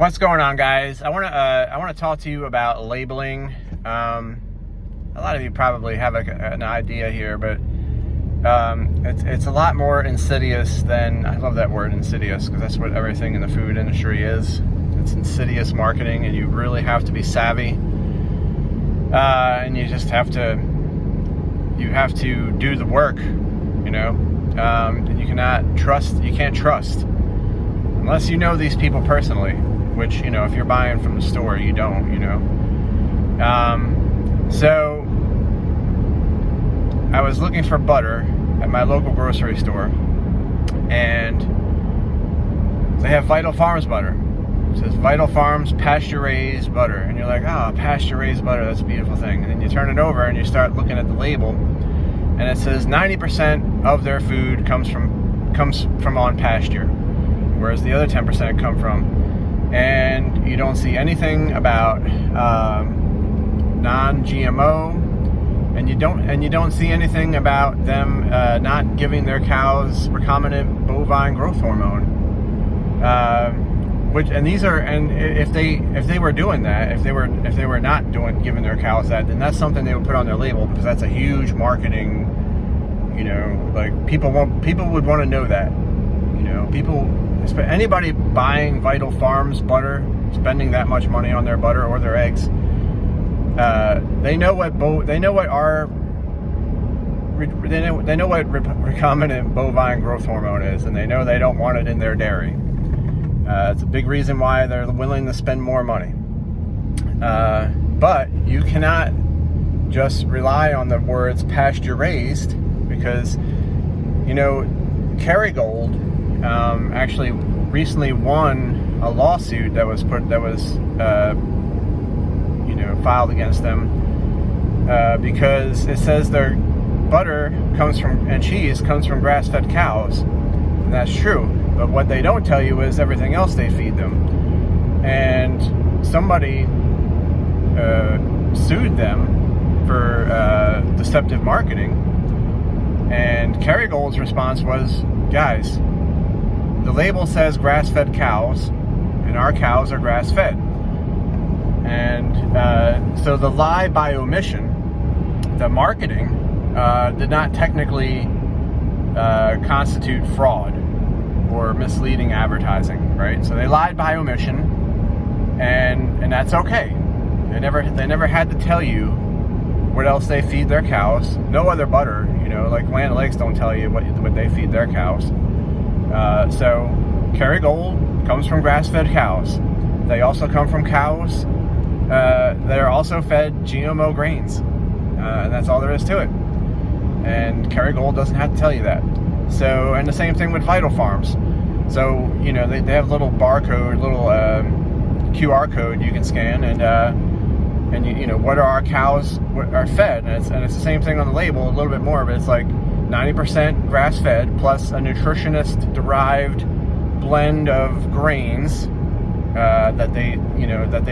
What's going on, guys? I want to talk to you about labeling. A lot of you probably have an idea here, but it's a lot more insidious than, I love that word, insidious, because that's what everything in the food industry is. It's insidious marketing, and you really have to be savvy, and you just have to do the work, and you can't trust unless you know these people personally, which, if you're buying from the store, you don't, So I was looking for butter at my local grocery store, and they have Vital Farms butter. It says Vital Farms pasture raised butter, and you're like, pasture raised butter, that's a beautiful thing. And then you turn it over and you start looking at the label, and it says 90% of their food comes from on pasture, whereas the other 10% come from. And you don't see anything about non-GMO, and you don't see anything about them not giving their cows recombinant bovine growth hormone. If they were doing that, if they were not giving their cows that, then that's something they would put on their label, because that's a huge marketing. People would want to know that. Anybody buying Vital Farms butter, spending that much money on their butter or their eggs, they know what recombinant bovine growth hormone is, and they know they don't want it in their dairy. It's a big reason why they're willing to spend more money. But you cannot just rely on the words pasture raised, because Kerrygold actually recently won a lawsuit that was filed against them because it says their butter and cheese comes from grass-fed cows, and that's true. But what they don't tell you is everything else they feed them. And somebody sued them for deceptive marketing, and Kerrygold's response was, guys, the label says grass-fed cows, and our cows are grass-fed. And so the lie by omission, the marketing, did not technically constitute fraud or misleading advertising, right? So they lied by omission, and that's okay. They never had to tell you what else they feed their cows. No other butter, like Land Lakes don't tell you what they feed their cows. So Kerrygold comes from grass-fed cows. They also come from cows that are also fed GMO grains, and that's all there is to it. And Kerrygold doesn't have to tell you that. So, and the same thing with Vital Farms. So, they have a little barcode, little QR code you can scan, and what are our cows are fed, and it's the same thing on the label, a little bit more, but it's like 90% grass-fed plus a nutritionist-derived blend of grains that they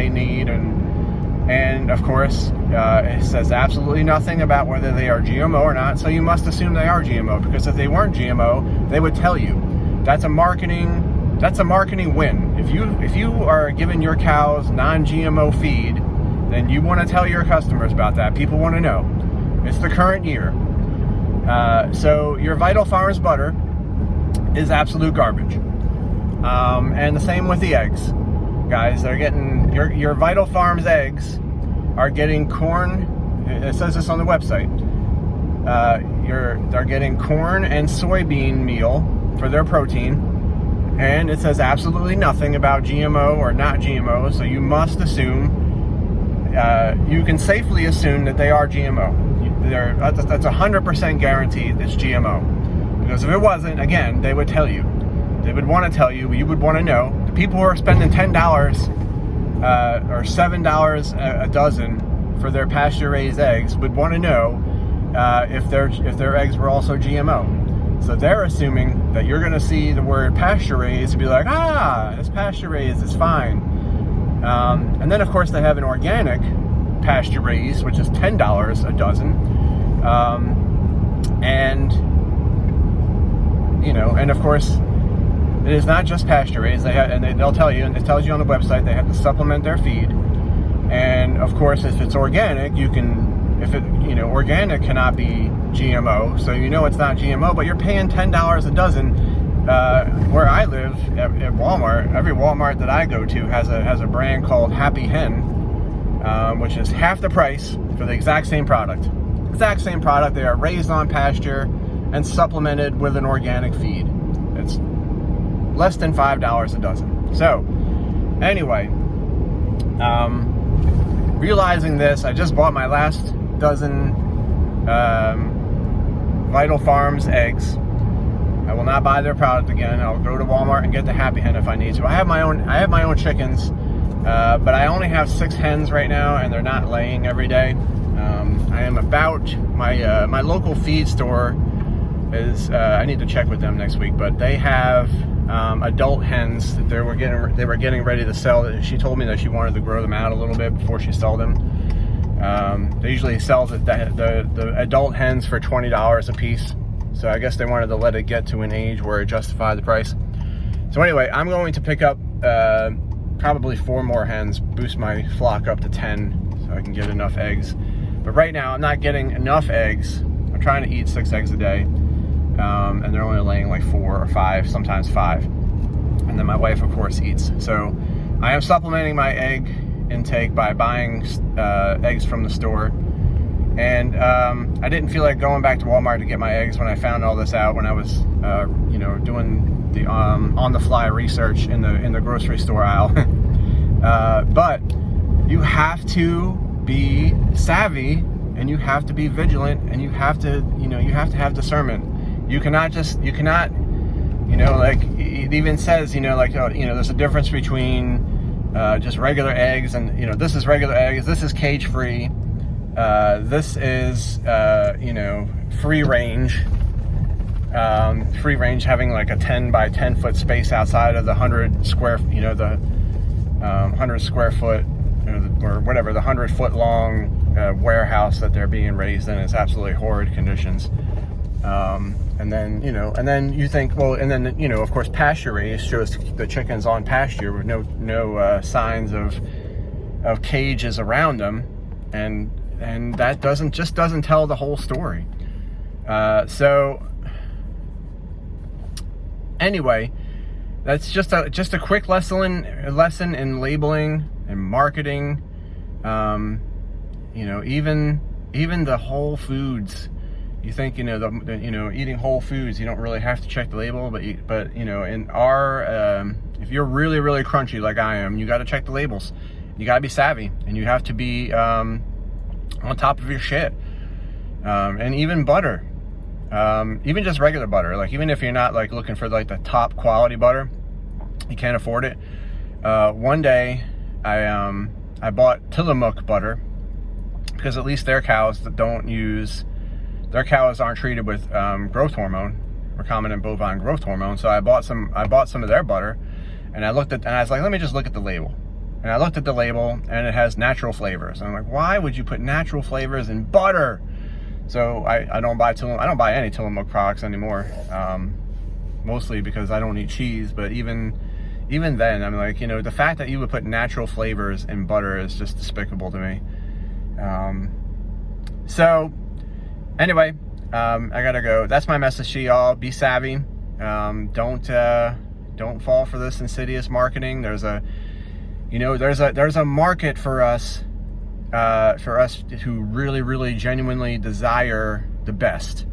need, and of course it says absolutely nothing about whether they are GMO or not. So you must assume they are GMO, because if they weren't GMO, they would tell you. That's a marketing win. If you are giving your cows non-GMO feed, then you want to tell your customers about that. People want to know. It's the current year. So your Vital Farms butter is absolute garbage. And the same with the eggs. Guys, they're getting your Vital Farms eggs are getting corn. It says this on the website. They're getting corn and soybean meal for their protein, and it says absolutely nothing about GMO or not GMO. So you must assume, you can safely assume that they are GMO. That's 100% guaranteed it's GMO. Because if it wasn't, again, they would tell you. They would want to tell you. You would want to know. The people who are spending $10 or $7 a dozen for their pasture-raised eggs would want to know if their eggs were also GMO. So they're assuming that you're going to see the word pasture-raised and be like, it's pasture-raised, it's fine. And then, of course, they have an organic pasture-raised, which is $10 a dozen. And of course, It is not just pasture raised. They'll tell you, and it tells you on the website, they have to supplement their feed. And of course, if it's organic, organic cannot be GMO, so it's not GMO, but you're paying $10 a dozen. Where I live at Walmart, every Walmart that I go to has a brand called Happy Hen, which is half the price for the exact same product. Exact same product. They are raised on pasture and supplemented with an organic feed. It's less than $5 a dozen. So, anyway, realizing this, I just bought my last dozen Vital Farms eggs. I will not buy their product again. I'll go to Walmart and get the Happy Hen if I need to. I have my own chickens, but I only have 6 hens right now, and they're not laying every day. I am about my local feed store is. I need to check with them next week, but they have adult hens that they were getting ready to sell. She told me that she wanted to grow them out a little bit before she sold them. They usually sell the adult hens for $20 a piece. So I guess they wanted to let it get to an age where it justified the price. So anyway, I'm going to pick up probably 4 more hens, boost my flock up to 10 so I can get enough eggs. But right now I'm not getting enough eggs. I'm trying to eat 6 eggs a day. And they're only laying like 4 or 5, sometimes 5. And then my wife, of course, eats. So I am supplementing my egg intake by buying eggs from the store. And I didn't feel like going back to Walmart to get my eggs when I found all this out when I was, doing the on-the-fly research in the grocery store aisle. But you have to be savvy, and you have to be vigilant, and you have to have discernment. You cannot, like it even says, there's a difference between just regular eggs and, this is regular eggs, this is cage-free. This is, free range. Free range having like a 10 by 10 foot space outside of the 100 square, 100 square foot, or whatever, the 100 foot long warehouse that they're being raised in. Is absolutely horrid conditions. And then you think, well, and then, of course, pasture raised shows the chickens on pasture with no signs of cages around them. And that doesn't tell the whole story. So anyway, that's just a quick lesson in labeling and marketing. Even the Whole Foods. You think eating whole foods, you don't really have to check the label, but in our if you're really, really crunchy like I am, you got to check the labels. You got to be savvy, and you have to be on top of your shit. And even butter, even just regular butter, like even if you're not like looking for like the top quality butter, you can't afford it. One day I bought Tillamook butter because at least their cows aren't treated with growth hormone, recombinant bovine growth hormone. So I bought some of their butter, and I was like, let me just look at the label. And I looked at the label, and it has natural flavors. And I'm like, why would you put natural flavors in butter? So I don't buy any Tillamook products anymore, mostly because I don't eat cheese. But even then, I'm like, the fact that you would put natural flavors in butter is just despicable to me. So anyway, I gotta go. That's my message to y'all. Be savvy. Don't fall for this insidious marketing. There's a market for us who really, really genuinely desire the best.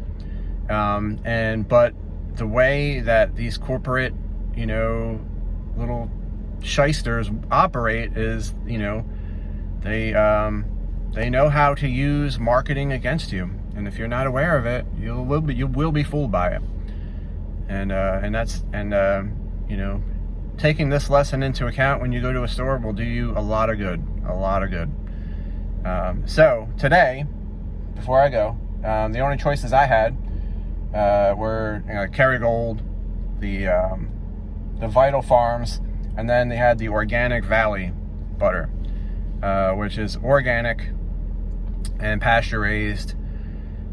But the way that these corporate, little shysters operate is, they know how to use marketing against you. And if you're not aware of it, you will be fooled by it. Taking this lesson into account when you go to a store will do you a lot of good. So today, before I go, the only choices I had were Kerrygold, the Vital Farms, and then they had the Organic Valley butter, which is organic and pasture raised.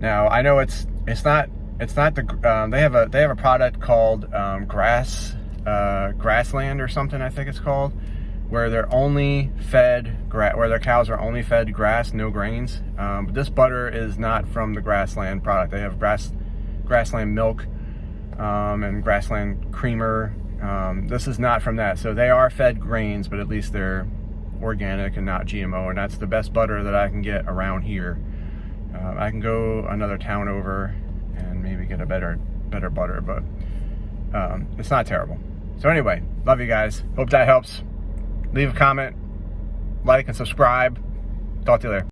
Now I know it's not the they have a product called grass grassland or something, I think it's called, where they're only fed where their cows are only fed grass, no grains. But this butter is not from the grassland product. They have grassland milk and grassland creamer. This is not from that. So they are fed grains, but at least they're organic and not GMO, and that's the best butter that I can get around here. I can go another town over and maybe get a better butter, but it's not terrible. So anyway, love you guys. Hope that helps. Leave a comment, like, and subscribe. Talk to you later.